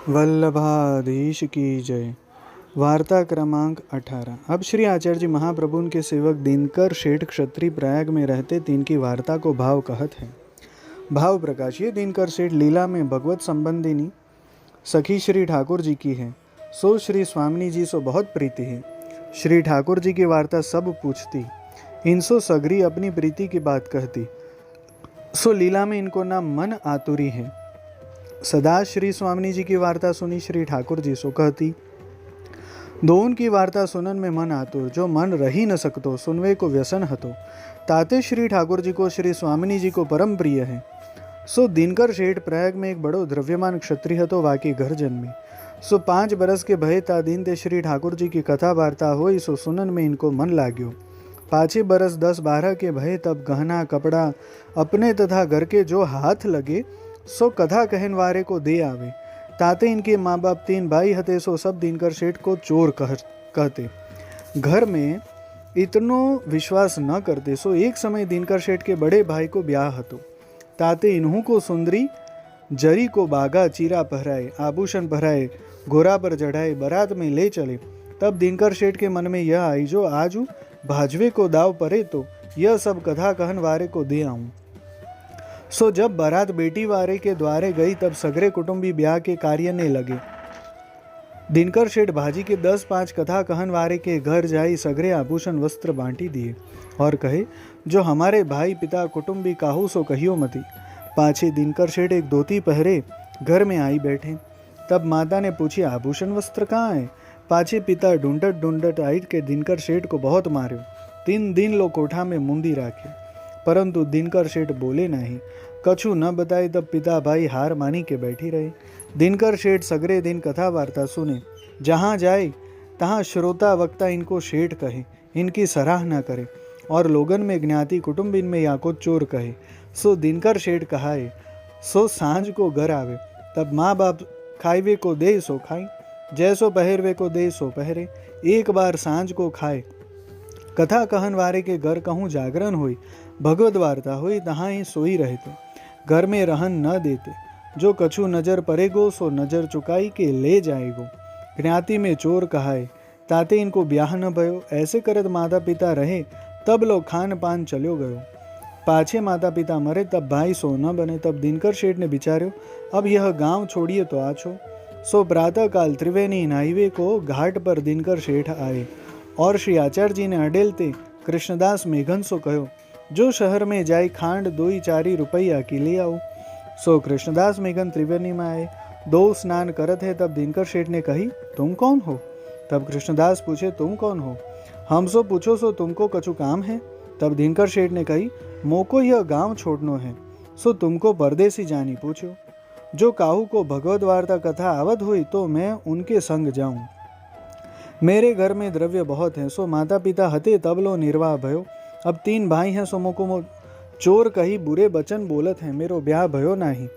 वल्लभाधीश की जय। वार्ता क्रमांक 18। अब श्री आचार्य जी महाप्रभु के सेवक दिनकर शेठ क्षत्रिय प्रयाग में रहते तीन की वार्ता को भाव कहत है। भाव प्रकाश। ये दिनकर शेठ लीला में भगवत संबंधिनी सखी श्री ठाकुर जी की है। सो श्री स्वामिनी जी सो बहुत प्रीति है। श्री ठाकुर जी की वार्ता सब पूछती, इनसो सगरी अपनी प्रीति की बात कहती। सो लीला में इनको नाम मन आतुरी है। सदा श्री स्वामिनी जी की वार्ता सुनी श्री ठाकुर जी सो कहती, दोन की वार्ता सुनन में मन आतुर, जो मन रही न सकतो, सुनवे को व्यसन हतो। ताते श्री ठाकुर जी को श्री स्वामिनी जी को परम प्रिय है। सो दिनकर शेठ प्रयाग में एक बड़ो द्रव्यमान क्षत्रिय हतो, वाकी घर जन्मी। सो 5 बरस के भय ता दिन ते श्री ठाकुर जी की कथा वार्ता होई, सो सुनन में इनको मन लाग्यो। 5 बरस 10-12 के भय तब गहना कपड़ा अपने तथा घर के जो हाथ लगे, सो कथा कहन वारे को दे आवे। ताते इनके माँ बाप 3 भाई हते, सो सब दिनकर शेठ को चोर कहते। घर में इतनो विश्वास न करते। सो एक समय दिनकर शेठ के बड़े भाई को ब्याह हतो। ताते इन्हों को सुंदरी जरी को बागा चीरा पहराए, आभूषण पहराए, घोड़ा पर चढ़ाए, बारात में ले चले। तब दिनकर शेठ के मन में यह आई, जो आजू भाजवे को दाव परे तो यह सब कथा कहन वारे को दे आऊं। सो जब बारात बेटी वारे के द्वारे गई, तब सगरे कुटुंबी ब्याह के कार्य ने लगे। दिनकर शेठ भाजी के 10-5 कथा कहन वारे के घर जाई, सगरे आभूषण वस्त्र बांटी दिए और कहे, जो हमारे भाई पिता कुटुंबी काहू सो कहियो मती। पाछे दिनकर शेठ एक धोती पहरे घर में आई बैठे। तब माता ने पूछी, आभूषण वस्त्र कहाँ है। पाछे पिता ढूंढट आइत के दिनकर शेठ को बहुत मार्यो। 3 दिन लो कोठा में मुंदी राखे, परंतु दिनकर शेठ बोले नहीं, कछु न बताए। तब पिता भाई हार मानी के बैठी रहे। दिनकर शेठ सगरे दिन कथा वार्ता सुने। जहाँ जाए तहाँ श्रोता वक्ता इनको शेठ कहे, इनकी सराहना करे और लोगन में ज्ञाति कुटुंब इनमें याको चोर कहे। सो दिनकर शेठ कहाए, सो सांझ को घर आवे। तब माँ बाप खाइवे को दे सो खाई, जैसो पहरवे को दे सो पहरे। एक बार सांझ को खाए। कथा कहन वारे के घर कहूँ जागरण हुई, भगवत वार्ता हुई, तहाँ ही सोई रहते। घर में रहन न देते। जो कछु नजर पड़ेगो, सो नजर चुकाई के ले जाएगो। ज्ञाति में चोर कहाए। ताते इनको ब्याह न भयो। ऐसे करत माता पिता रहे, तब लोग खान पान चलो गयो। पाछे माता पिता मरे, तब भाई सो न बने। तब दिनकर शेठ ने विचार्यो, अब यह गांव छोड़िए तो आछो। सो प्रातः काल त्रिवेणी नाइवे को घाट पर दिनकर शेठ आए और श्री आचार्य जी ने अडेलते कृष्णदास मेघन सो कहो, जो शहर में जाए खांड 2-4 रुपया की ले आओ। सो कृष्णदास मेघन त्रिवेणी में आए। 2 स्नान करत है। तब दिनकर शेठ ने कही, तुम कौन हो। तब कृष्णदास पूछे, तुम कौन हो। हम सो पूछो, सो तुमको कछु काम है। तब दिनकर शेठ ने कही, मोको यह गांव छोड़नो है, सो तुमको परदेसी जानी पूछो। जो काहू को भगवत वार्ता कथा आवत हुई, तो मैं उनके संग जाऊं। मेरे घर में द्रव्य बहुत है। सो माता पिता हते, तब लो निर्वाह भयो। अब 3 भाई हैं, सो मोको चोर कही बुरे बचन बोलत हैं, मेरो ब्याह भयो नाही।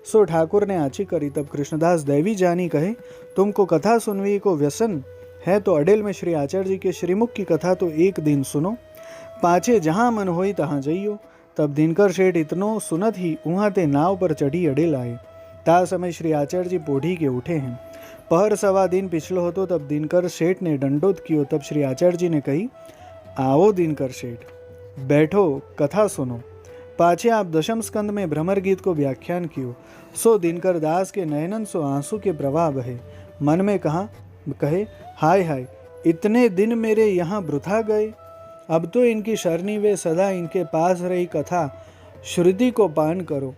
सो ठाकुर ने आची करी। तब कृष्णदास दैवी जानी कहे, तुमको कथा सुनवी को व्यसन है, तो अडेल में श्री आचार्य जी के श्रीमुख की कथा तो एक दिन सुनो। पाछे जहाँ मन होई तहाँ जइयो। तब दिनकर शेठ इतनो सुनत ही उहाँ ते नाव पर चढ़ी अडेल आए। ता समय श्री आचार्य जी पोढ़ी के उठे हैं। पहर 1.25 दिन पिछलो होतो। तब दिनकर शेठ ने दंडोत कियो। तब श्री आचार्य जी ने कही, आओ दिनकर शेठ, बैठो कथा सुनो। पाछे आप 10म स्कंद में भ्रमर गीत को व्याख्यान कियो। सो दिनकर दास के नयनन सो आंसू के प्रवाह बहे। मन में कहे, हाय हाय, इतने दिन मेरे यहाँ वृथा गए। अब तो इनकी शरणी वे सदा इनके पास रही कथा श्रुति को पान करो।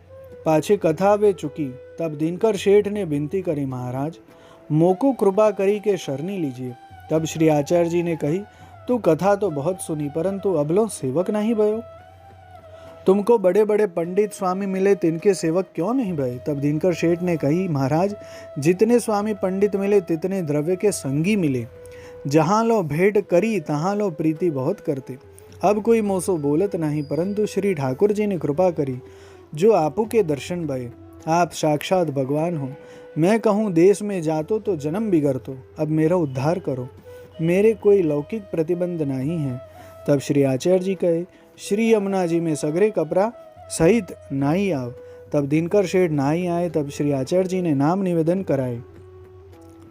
पाछे कथा वे चुकी। तब दिनकर शेठ ने विनती करी, महाराज मोको कृपा करी के शरणी लीजिए। तब श्री आचार्य जी ने कही, तू कथा तो बहुत सुनी, परंतु अबलो सेवक नहीं भयो। तुमको बड़े बड़े पंडित स्वामी मिले, तिनके सेवक क्यों नहीं भये। तब दिनकर शेठ ने कही, महाराज जितने स्वामी पंडित मिले, तितने द्रव्य के संगी मिले। जहाँ लो भेंट करी, तहाँ लो प्रीति बहुत करते। अब कोई मोसो बोलत नहीं, परंतु श्री ठाकुर जी ने कृपा करी, जो आपू के दर्शन भये। आप साक्षात भगवान हो। मैं कहूँ देश में जातो तो जन्म बिगड़तो, अब मेरा उद्धार करो। मेरे कोई लौकिक प्रतिबंध नहीं है। तब श्री आचार्य जी कहे, श्री यमुना जी में सगरे कपड़ा सहित नाई आव। तब दिनकर शेठ नाई आए। तब श्री आचार्य जी ने नाम निवेदन कराए।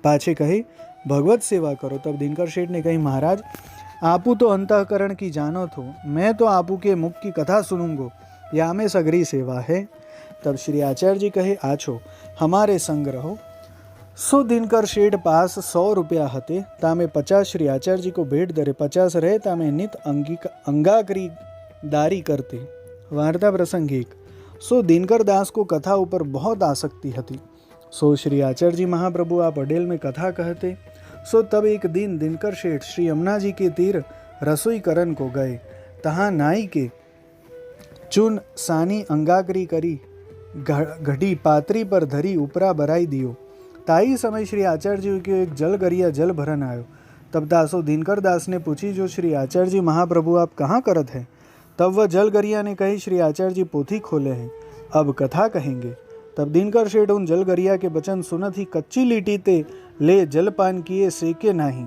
पाछे कहे भगवत सेवा करो। तब दिनकर सेठ ने कही महाराज आपू तो अंतःकरण की जानो थो, मैं तो आपू के मुख की कथा सुनूंगो, या में सगरी सेवा है। तब श्री आचार्य जी कहे आछो हमारे संग रहो। सो दिनकर शेठ पास 100 रुपया हते, तामे 50 श्री आचार्य जी को भेंट दरे, 50 रहे तामे नित अंगाकरी दारी करते। वार्ता प्रसंग 1। सो दिनकर दास को कथा ऊपर बहुत आसक्ति हती। सो श्री आचार्य जी महाप्रभु आप अडेल में कथा कहते। सो तब एक दिन दिनकर शेठ श्री यमुना जी के तीर रसोई करन को गए। तहाँ नाई के चून सानी अंगाकरी करी घड़ी पात्री पर धरी उपरा बराई दियो। ताई समय श्री आचार्य जी के एक जल गरिया जल भरन आयो। तब दासो दिनकर दास ने पूछी जो श्री आचार्य जी महाप्रभु आप कहाँ करत हैं। तब वह जल गरिया ने कही श्री आचार्य जी पोथी खोले हैं, अब कथा कहेंगे। तब दिनकर शेठ उन जल गरिया के वचन सुनत ही कच्ची लीटी ते ले जलपान किए सेके नाही,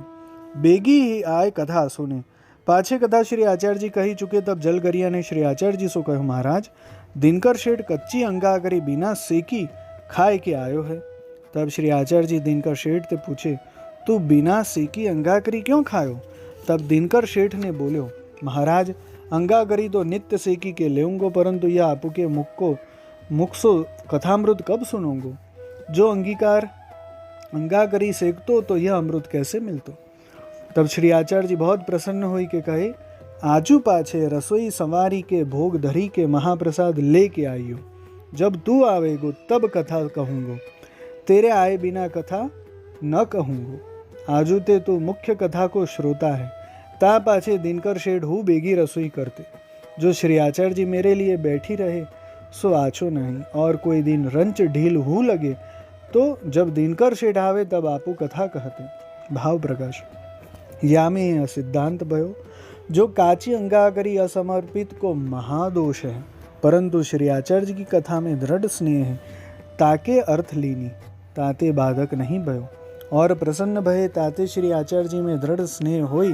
बेगी ही आए कथा सुने। पाछे कथा श्री आचार्य जी कही चुके। तब जल गरिया ने श्री आचार्य जी से कहो महाराज दिनकर शेठ कच्ची अंगाकरी बिना सेकी खाए के आयो है। तब श्री आचार्य जी दिनकर शेठ से पूछे तू बिना सेकी अंगाकरी क्यों खायो। तब दिनकर शेठ ने बोलो महाराज अंगाकरी तो नित्य सेकी के लेऊंगो, परंतु यह आपू के मुख सो कथामृत कब सुनोगो। जो अंगीकार अंगाकरी सेकतो तो यह अमृत कैसे मिलतो। तब श्री आचार्य जी बहुत प्रसन्न हुई के कहे आजू पाछे रसोई संवारी के भोग धरी के महाप्रसाद लेके आइयो, जब तू आवेगो तब कथा कहूँगो, तेरे आए बिना कथा न कहूँगो। आजू ते तू मुख्य कथा को श्रोता है। ता पाछे दिनकर शेठ हूँ बेगी रसोई करते। जो श्री आचार्य जी मेरे लिए बैठी रहे सो आछो नहीं, और कोई दिन रंच ढील हूँ लगे तो जब दिनकर शेठ आवे तब आपू कथा कहते। भाव प्रकाश या में यह सिद्धांत भयो जो काची अंगाकरी असमर्पित को महादोष है, परंतु श्री आचार्य जी की कथा में दृढ़ स्नेह है। ताके अर्थ लीनी ताते बाधक नहीं भयो, और प्रसन्न भये ताते श्री आचार्य जी में दृढ़ स्नेह होई,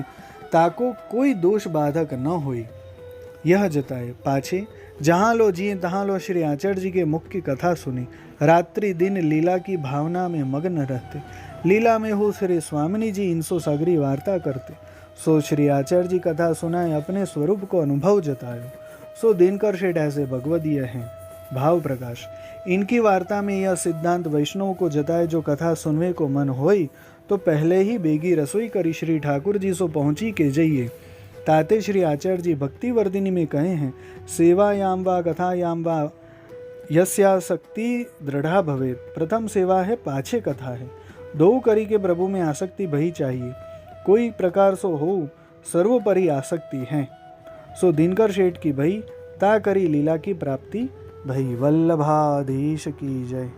ताको कोई दोष बाधक न होई। यह जताए पाछे जहाँ लो जिए तहाँ लो श्री आचार्य जी के मुख की कथा सुनी। रात्रि दिन लीला की भावना में मग्न रहते। लीला में हो श्री स्वामिनी जी इनसो सगरी वार्ता करते। सो श्री आचार्य जी कथा सुनाए अपने स्वरूप को अनुभव जतायो। सो दिनकर शेठ ऐसे भगवदीय हैं। भाव प्रकाश इनकी वार्ता में यह सिद्धांत वैष्णव को जताए जो कथा सुनवे को मन होई तो पहले ही बेगी रसोई करी श्री ठाकुर जी सो पहुँची के जाइए। ताते श्री आचार्य जी भक्ति वर्धिनी में कहे हैं सेवायाम वा कथायाम वा यस्यासक्ति दृढ़ा भवेत। प्रथम सेवा है पाछे कथा है। दो करी के प्रभु में आसक्ति भई चाहिए, कोई प्रकार सो हो सर्वोपरि आसक्ति है। सो दिनकर शेठ की भई ता करी लीला की प्राप्ति भई। वल्लभाधीश की जय।